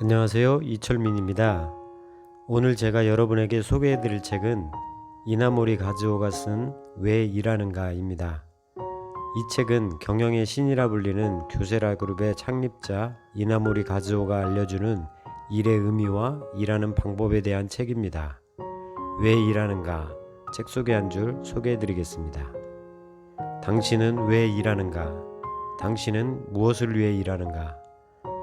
안녕하세요. 이철민입니다. 오늘 제가 여러분에게 소개해드릴 책은 이나모리 가즈오가 쓴 왜 일하는가입니다. 이 책은 경영의 신이라 불리는 교세라 그룹의 창립자 이나모리 가즈오가 알려주는 일의 의미와 일하는 방법에 대한 책입니다. 왜 일하는가? 책 소개 한 줄 소개해드리겠습니다. 당신은 왜 일하는가? 당신은 무엇을 위해 일하는가?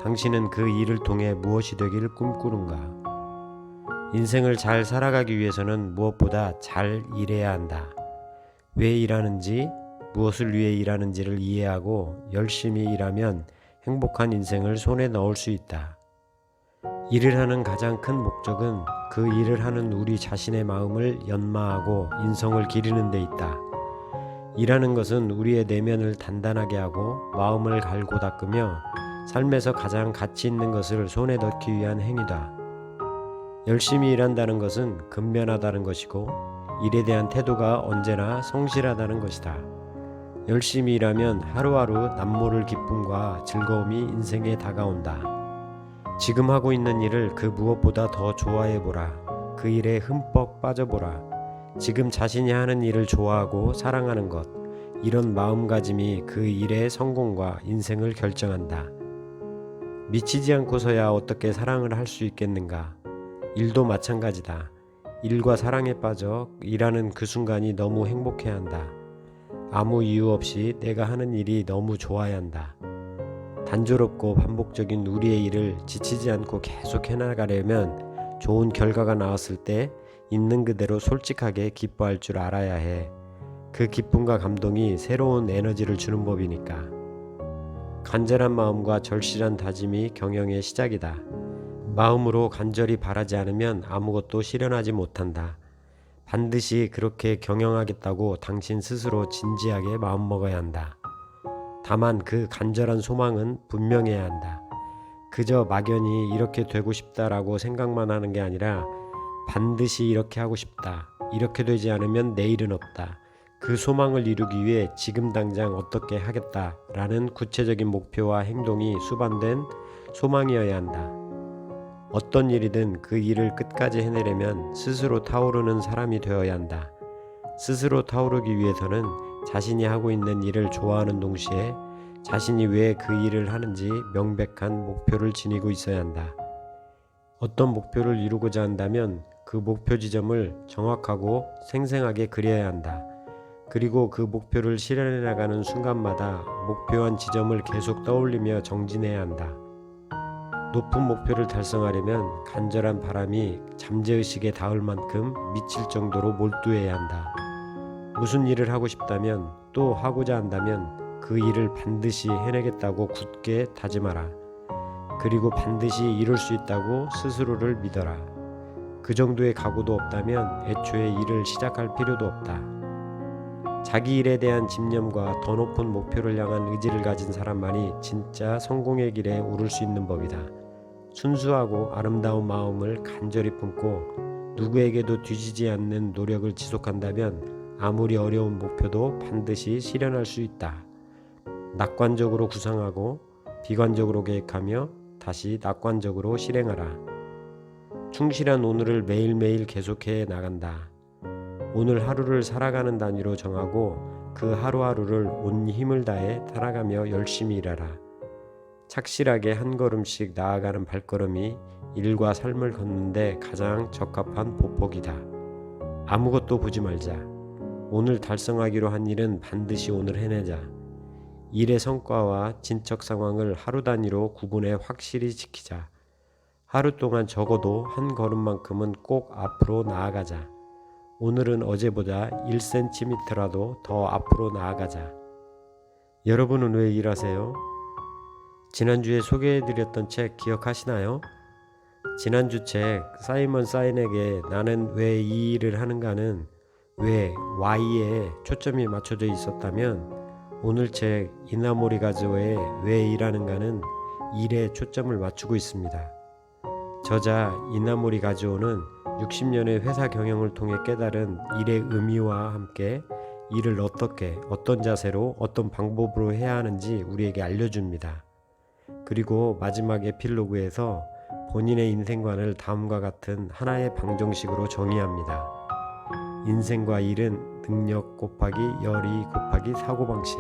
당신은 그 일을 통해 무엇이 되기를 꿈꾸는가? 인생을 잘 살아가기 위해서는 무엇보다 잘 일해야 한다. 왜 일하는지, 무엇을 위해 일하는지를 이해하고 열심히 일하면 행복한 인생을 손에 넣을 수 있다. 일을 하는 가장 큰 목적은 그 일을 하는 우리 자신의 마음을 연마하고 인성을 기르는 데 있다. 일하는 것은 우리의 내면을 단단하게 하고 마음을 갈고 닦으며 삶에서 가장 가치 있는 것을 손에 넣기 위한 행위다. 열심히 일한다는 것은 근면하다는 것이고 일에 대한 태도가 언제나 성실하다는 것이다. 열심히 일하면 하루하루 남모를 기쁨과 즐거움이 인생에 다가온다. 지금 하고 있는 일을 그 무엇보다 더 좋아해보라. 그 일에 흠뻑 빠져보라. 지금 자신이 하는 일을 좋아하고 사랑하는 것, 이런 마음가짐이 그 일의 성공과 인생을 결정한다. 미치지 않고서야 어떻게 사랑을 할 수 있겠는가? 일도 마찬가지다. 일과 사랑에 빠져 일하는 그 순간이 너무 행복해야 한다. 아무 이유 없이 내가 하는 일이 너무 좋아야 한다. 단조롭고 반복적인 우리의 일을 지치지 않고 계속 해나가려면 좋은 결과가 나왔을 때 있는 그대로 솔직하게 기뻐할 줄 알아야 해. 그 기쁨과 감동이 새로운 에너지를 주는 법이니까. 간절한 마음과 절실한 다짐이 경영의 시작이다. 마음으로 간절히 바라지 않으면 아무것도 실현하지 못한다. 반드시 그렇게 경영하겠다고 당신 스스로 진지하게 마음먹어야 한다. 다만 그 간절한 소망은 분명해야 한다. 그저 막연히 이렇게 되고 싶다라고 생각만 하는 게 아니라 반드시 이렇게 하고 싶다. 이렇게 되지 않으면 내일은 없다. 그 소망을 이루기 위해 지금 당장 어떻게 하겠다라는 구체적인 목표와 행동이 수반된 소망이어야 한다. 어떤 일이든 그 일을 끝까지 해내려면 스스로 타오르는 사람이 되어야 한다. 스스로 타오르기 위해서는 자신이 하고 있는 일을 좋아하는 동시에 자신이 왜 그 일을 하는지 명백한 목표를 지니고 있어야 한다. 어떤 목표를 이루고자 한다면 그 목표 지점을 정확하고 생생하게 그려야 한다. 그리고 그 목표를 실현해 나가는 순간마다 목표한 지점을 계속 떠올리며 정진해야 한다. 높은 목표를 달성하려면 간절한 바람이 잠재의식에 닿을 만큼 미칠 정도로 몰두해야 한다. 무슨 일을 하고 싶다면 또 하고자 한다면 그 일을 반드시 해내겠다고 굳게 다짐하라. 그리고 반드시 이룰 수 있다고 스스로를 믿어라. 그 정도의 각오도 없다면 애초에 일을 시작할 필요도 없다. 자기 일에 대한 집념과 더 높은 목표를 향한 의지를 가진 사람만이 진짜 성공의 길에 오를 수 있는 법이다. 순수하고 아름다운 마음을 간절히 품고 누구에게도 뒤지지 않는 노력을 지속한다면 아무리 어려운 목표도 반드시 실현할 수 있다. 낙관적으로 구상하고 비관적으로 계획하며 다시 낙관적으로 실행하라. 충실한 오늘을 매일매일 계속해 나간다. 오늘 하루를 살아가는 단위로 정하고 그 하루하루를 온 힘을 다해 살아가며 열심히 일하라. 착실하게 한 걸음씩 나아가는 발걸음이 일과 삶을 걷는데 가장 적합한 보폭이다. 아무것도 보지 말자. 오늘 달성하기로 한 일은 반드시 오늘 해내자. 일의 성과와 진척 상황을 하루 단위로 구분해 확실히 지키자. 하루 동안 적어도 한 걸음만큼은 꼭 앞으로 나아가자. 오늘은 어제보다 1cm라도 더 앞으로 나아가자. 여러분은 왜 일하세요? 지난주에 소개해드렸던 책 기억하시나요? 지난주 책 사이먼 사인에게 나는 왜 이 일을 하는가는 왜 Y에 초점이 맞춰져 있었다면 오늘 책 이나모리 가즈오의 왜 일하는가는 일에 초점을 맞추고 있습니다. 저자 이나모리 가즈오는 60년의 회사 경영을 통해 깨달은 일의 의미와 함께 일을 어떻게, 어떤 자세로, 어떤 방법으로 해야 하는지 우리에게 알려줍니다. 그리고 마지막 에필로그에서 본인의 인생관을 다음과 같은 하나의 방정식으로 정의합니다. 인생과 일은 능력 곱하기 열의 곱하기 사고방식.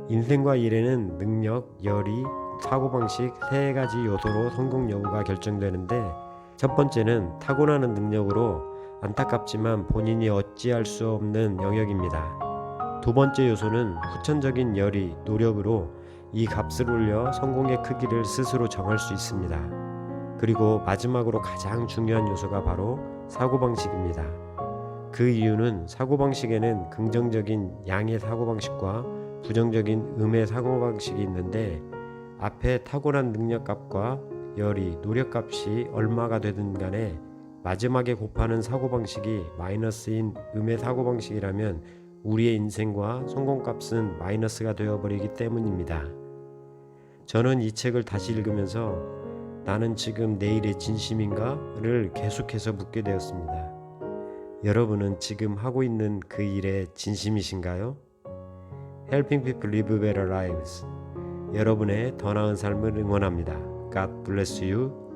인생과 일에는 능력, 열의, 사고방식 세 가지 요소로 성공 여부가 결정되는데, 첫 번째는 타고나는 능력으로 안타깝지만 본인이 어찌할 수 없는 영역입니다. 두 번째 요소는 후천적인 열의, 노력으로 이 값을 올려 성공의 크기를 스스로 정할 수 있습니다. 그리고 마지막으로 가장 중요한 요소가 바로 사고방식입니다. 그 이유는 사고방식에는 긍정적인 양의 사고방식과 부정적인 음의 사고방식이 있는데, 앞에 타고난 능력값과 열의, 노력값이 얼마가 되든 간에 마지막에 곱하는 사고방식이 마이너스인 음의 사고방식이라면 우리의 인생과 성공값은 마이너스가 되어버리기 때문입니다. 저는 이 책을 다시 읽으면서 나는 지금 내 일에 진심인가?를 계속해서 묻게 되었습니다. 여러분은 지금 하고 있는 그 일에 진심이신가요? Helping people live better lives. 여러분의 더 나은 삶을 응원합니다. God bless you.